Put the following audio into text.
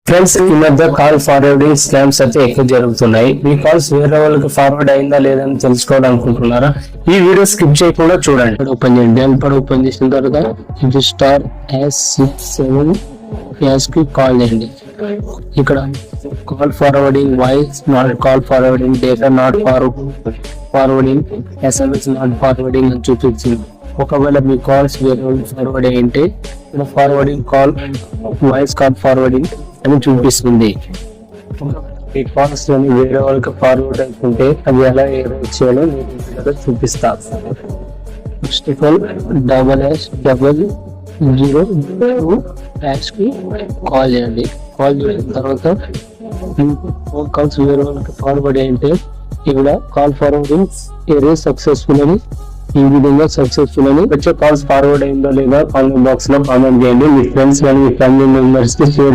Friends, ఈ మధ్య call forwarding scams అయితే ఎక్కువ జరుగుతున్నాయి. మీ కాల్స్ వేరే వాళ్ళకి ఫార్వర్డ్ అయిందా లేదని తెలుసుకోవాలనుకుంటున్నారా? ఈ వీడియో స్కిప్ చేయకుండా చూడండి. ఓపెన్ చేయండి. ఓపెన్ చేసిన తర్వాత ఇది స్టార్ S67 కి కాల్ చేయండి. ఇక్కడ call forwarding, voice not call forwarding, data not forwarding, SMS not forwarding అని చూపించింది. ఒకవేళ మీ కాల్స్ వేరే వాళ్ళకి ఫార్వర్డ్ అయ్యింటే ఇక్కడ forwarding call, voice call forwarding అని చూపిస్తుంది. ఈ కాల్స్ లోని వేరే వాళ్ళకి ఫార్వర్డ్ అవుతుంటే అది ఎలా ఎరేజ్ చేయాలో నేను చూపిస్తా. ఫస్ట్ ఆఫ్ ఆల్ కి కాల్ చేయండి. కాల్ చేసిన తర్వాత ఫోన్ కాల్స్ వేరే వాళ్ళకి ఫార్వర్డ్ అయ్యింటే ఇక్కడ కాల్ ఫార్వర్డింగ్ ఎరేజ్ సక్సెస్ఫుల్ అని, ఈ విధంగా సక్సెస్ఫుల్ అని వచ్చే కాల్స్ ఫార్వర్డ్ అయిందో లేదా కామెంట్ బాక్స్ లో కామెంట్ చేయండి. మీ ఫ్రెండ్స్ కానీ మీ ఫ్యామిలీ మెంబర్స్ కి షేర్